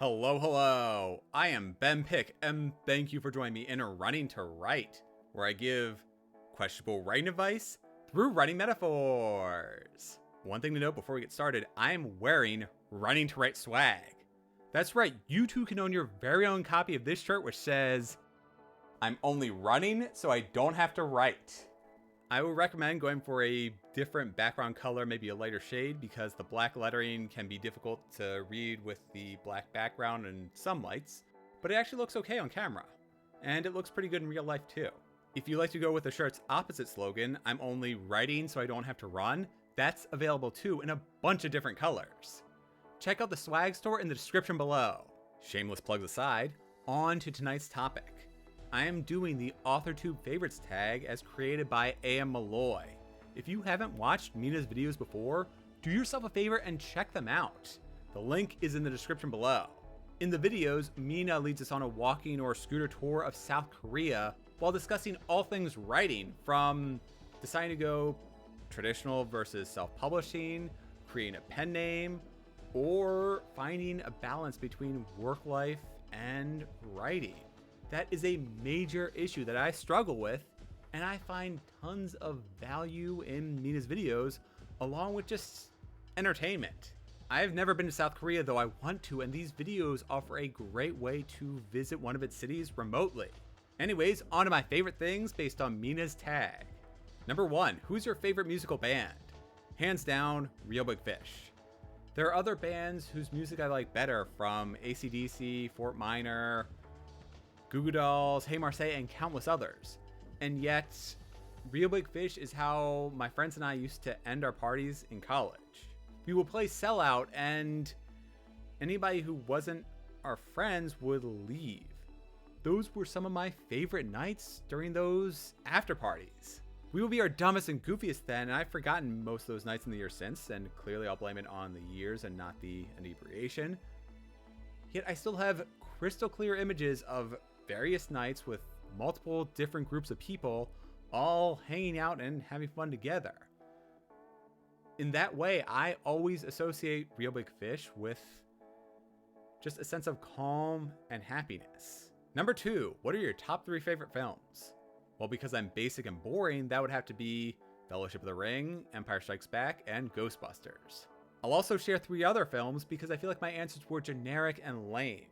Hello, hello. I am Ben Pick, and thank you for joining me in Running to Write, where I give questionable writing advice through writing metaphors. One thing to note before we get started, I am wearing Running2Write Swag. That's right, you too can own your very own copy of this shirt which says, "I'm only running so I don't have to write." I would recommend going for a different background color, maybe a lighter shade, because the black lettering can be difficult to read with the black background and some lights, but it actually looks okay on camera. And it looks pretty good in real life too. If you like to go with the shirt's opposite slogan, "I'm only writing so I don't have to run," that's available too in a bunch of different colors. Check out the swag store in the description below. Shameless plugs aside, on to tonight's topic. I am doing the Authortube favorites tag as created by Molloy. If you haven't watched Mina's videos before, do yourself a favor and check them out. The link is in the description below. In the videos, Mina leads us on a walking or scooter tour of South Korea while discussing all things writing, from deciding to go traditional versus self-publishing, creating a pen name, or finding a balance between work life and writing. That is a major issue that I struggle with, and I find tons of value in Mina's videos, along with just entertainment. I've never been to South Korea, though I want to, and these videos offer a great way to visit one of its cities remotely. Anyways, on to my favorite things based on Mina's tag. Number 1, who's your favorite musical band? Hands down, Real Big Fish. There are other bands whose music I like better, from AC/DC, Fort Minor, Goo Goo Dolls, Hey Marseille, and countless others. And yet, Real Big Fish is how my friends and I used to end our parties in college. We would play Sellout, and anybody who wasn't our friends would leave. Those were some of my favorite nights during those after parties. We would be our dumbest and goofiest then, and I've forgotten most of those nights in the years since, and clearly I'll blame it on the years and not the inebriation. Yet I still have crystal clear images of various nights with multiple different groups of people all hanging out and having fun together. In that way, I always associate Real Big Fish with just a sense of calm and happiness. Number 2, what are your top 3 favorite films? Well, because I'm basic and boring, that would have to be Fellowship of the Ring, Empire Strikes Back, and Ghostbusters. I'll also share 3 other films because I feel like my answers were generic and lame.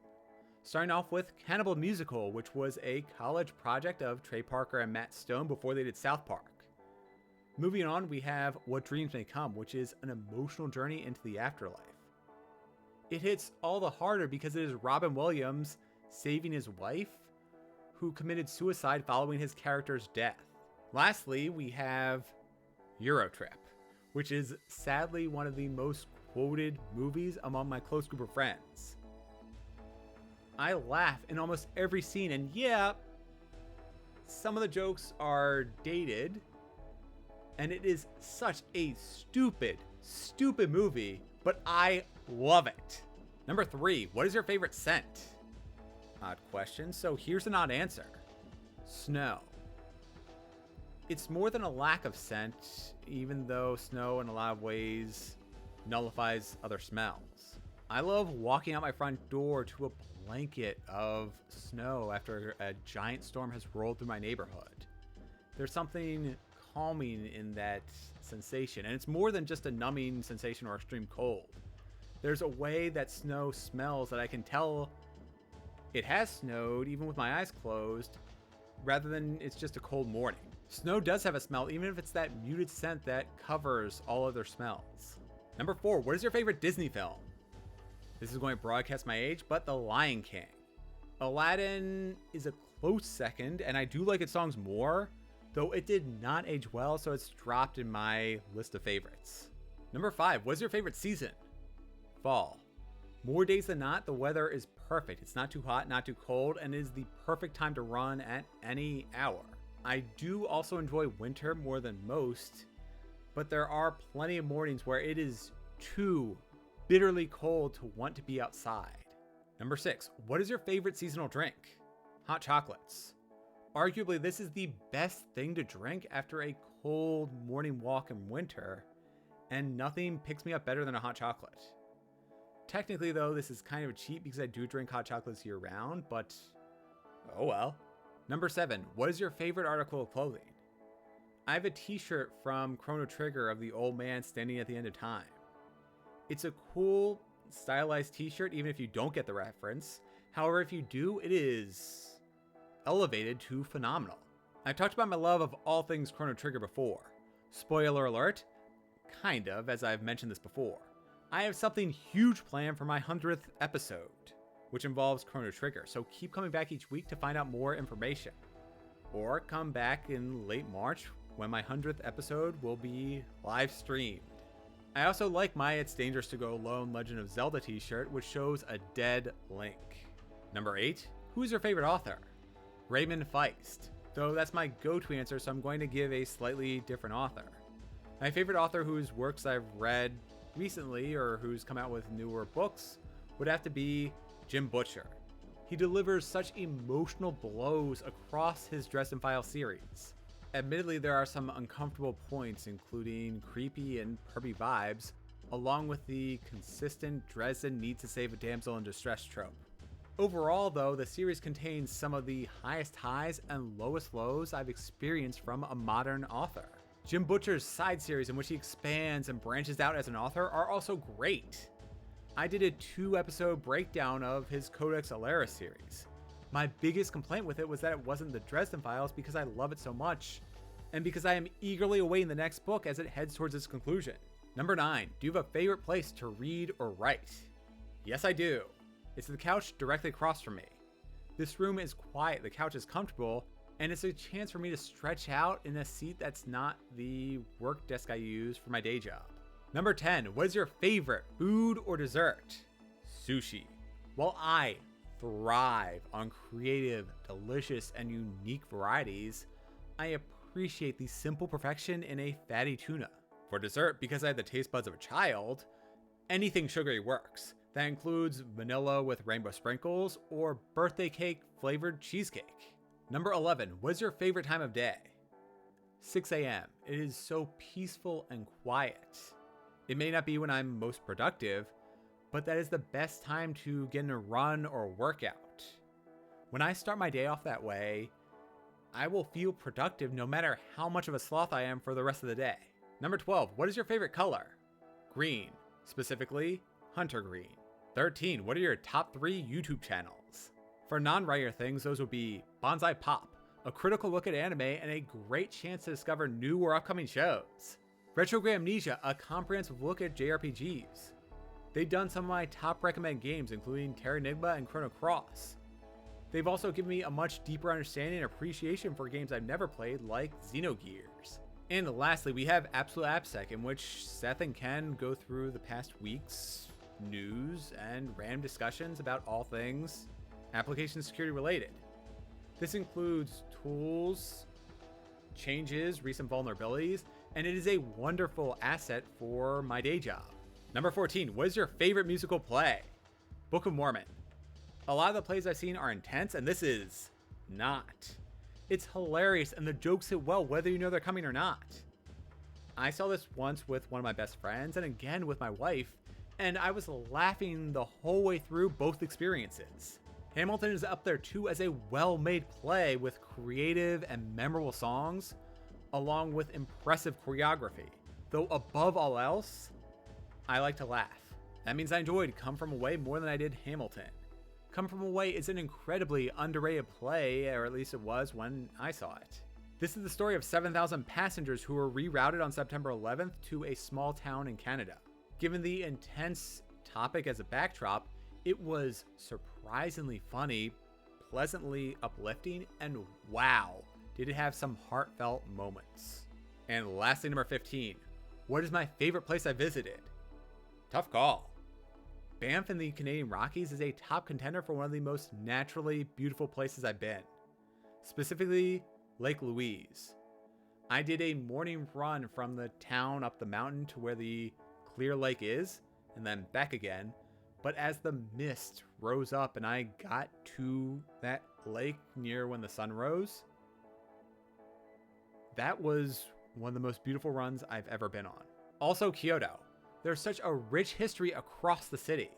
Starting off with Cannibal Musical, which was a college project of Trey Parker and Matt Stone before they did South Park. Moving on, we have What Dreams May Come, which is an emotional journey into the afterlife. It hits all the harder because it is Robin Williams saving his wife, who committed suicide following his character's death. Lastly, we have Eurotrip, which is sadly one of the most quoted movies among my close group of friends. I laugh in almost every scene, and yeah, some of the jokes are dated, and it is such a stupid movie, but I love it. Number 3, what is your favorite scent? Odd question, so here's an odd answer. Snow. It's more than a lack of scent, even though snow in a lot of ways nullifies other smells. I love walking out my front door to a blanket of snow after a giant storm has rolled through my neighborhood. There's something calming in that sensation, and it's more than just a numbing sensation or extreme cold. There's a way that snow smells that I can tell it has snowed even with my eyes closed, rather than it's just a cold morning. Snow does have a smell, even if it's that muted scent that covers all other smells. Number 4, what is your favorite Disney film? This is going to broadcast my age, but The Lion King. Aladdin is a close second, and I do like its songs more, though it did not age well, so it's dropped in my list of favorites. Number 5, what is your favorite season? Fall. More days than not, the weather is perfect. It's not too hot, not too cold, and it is the perfect time to run at any hour. I do also enjoy winter more than most, but there are plenty of mornings where it is too bitterly cold to want to be outside. Number 6, what is your favorite seasonal drink? Hot chocolates. Arguably, this is the best thing to drink after a cold morning walk in winter, and nothing picks me up better than a hot chocolate. Technically though, this is kind of a cheat because I do drink hot chocolates year round, but oh well. Number 7, what is your favorite article of clothing? I have a t-shirt from Chrono Trigger of the old man standing at the end of time. It's a cool, stylized t-shirt even if you don't get the reference. However, if you do, it is elevated to phenomenal. I've talked about my love of all things Chrono Trigger before. Spoiler alert, kind of, as I've mentioned this before. I have something huge planned for my 100th episode, which involves Chrono Trigger, so keep coming back each week to find out more information. Or come back in late March when my 100th episode will be live streamed. I also like my It's Dangerous to Go Alone Legend of Zelda t-shirt, which shows a dead Link. Number 8, who is your favorite author? Raymond Feist, though that's my go-to answer, so I'm going to give a slightly different author. My favorite author whose works I've read recently or who's come out with newer books would have to be Jim Butcher. He delivers such emotional blows across his Dresden Files series. Admittedly, there are some uncomfortable points, including creepy and pervy vibes, along with the consistent Dresden needs to save a damsel in distress trope. Overall, though, the series contains some of the highest highs and lowest lows I've experienced from a modern author. Jim Butcher's side series, in which he expands and branches out as an author, are also great. I did a 2-episode breakdown of his Codex Alera series. My biggest complaint with it was that it wasn't the Dresden Files because I love it so much, and because I am eagerly awaiting the next book as it heads towards its conclusion. Number 9, do you have a favorite place to read or write? Yes, I do. It's the couch directly across from me. This room is quiet, the couch is comfortable, and it's a chance for me to stretch out in a seat that's not the work desk I use for my day job. Number 10, what is your favorite food or dessert? Sushi. While I thrive on creative, delicious, and unique varieties, I appreciate the simple perfection in a fatty tuna. For dessert, because I have the taste buds of a child, anything sugary works. That includes vanilla with rainbow sprinkles or birthday cake flavored cheesecake. Number 11, what is your favorite time of day? 6 a.m. It is so peaceful and quiet. It may not be when I'm most productive, but that is the best time to get in a run or workout. When I start my day off that way, I will feel productive no matter how much of a sloth I am for the rest of the day. Number 12, what is your favorite color? Green, specifically hunter green. 13, what are your top 3 YouTube channels? For non-writer things, those would be Bonsai Pop, a critical look at anime and a great chance to discover new or upcoming shows. Retrograde Amnesia, a comprehensive look at JRPGs. They've done some of my top recommended games, including Terranigma and Chrono Cross. They've also given me a much deeper understanding and appreciation for games I've never played, like Xenogears. And lastly, we have Absolute AppSec, in which Seth and Ken go through the past week's news and random discussions about all things application security related. This includes tools, changes, recent vulnerabilities, and it is a wonderful asset for my day job. Number 14, what is your favorite musical play? Book of Mormon. A lot of the plays I've seen are intense, and this is not. It's hilarious, and the jokes hit well whether you know they're coming or not. I saw this once with one of my best friends, and again with my wife, and I was laughing the whole way through both experiences. Hamilton is up there too as a well-made play with creative and memorable songs, along with impressive choreography. Though above all else, I like to laugh. That means I enjoyed Come From Away more than I did Hamilton. Come From Away is an incredibly underrated play, or at least it was when I saw it. This is the story of 7,000 passengers who were rerouted on September 11th to a small town in Canada. Given the intense topic as a backdrop, it was surprisingly funny, pleasantly uplifting, and wow, did it have some heartfelt moments. And lastly, number 15, what is my favorite place I visited? Tough call. Banff in the Canadian Rockies is a top contender for one of the most naturally beautiful places I've been, specifically Lake Louise. I did a morning run from the town up the mountain to where the Clear Lake is, and then back again, but as the mist rose up and I got to that lake near when the sun rose, that was one of the most beautiful runs I've ever been on. Also Kyoto. There's such a rich history across the city.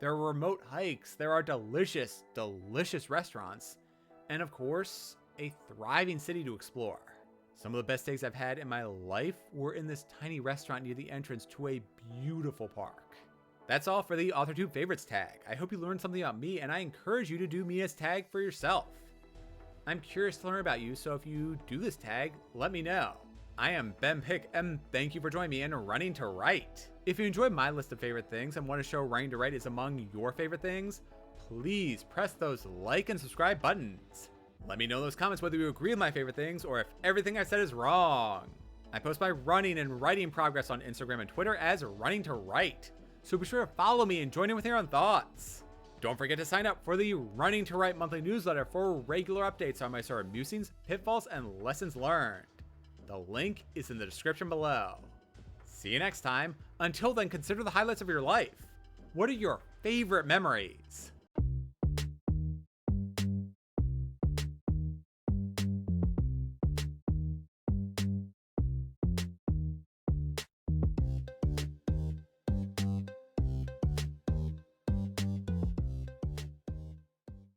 There are remote hikes, there are delicious, delicious restaurants, and of course, a thriving city to explore. Some of the best days I've had in my life were in this tiny restaurant near the entrance to a beautiful park. That's all for the Authortube Favorites tag. I hope you learned something about me, and I encourage you to do Mia's tag for yourself. I'm curious to learn about you, so if you do this tag, let me know. I am Ben Pick, and thank you for joining me in Running to Write. If you enjoyed my list of favorite things and want to show Running to Write is among your favorite things, please press those like and subscribe buttons. Let me know in those comments whether you agree with my favorite things or if everything I said is wrong. I post my running and writing progress on Instagram and Twitter as Running to Write, so be sure to follow me and join in with your own thoughts. Don't forget to sign up for the Running to Write monthly newsletter for regular updates on my sort of musings, pitfalls, and lessons learned. The link is in the description below. See you next time. Until then, consider the highlights of your life. What are your favorite memories?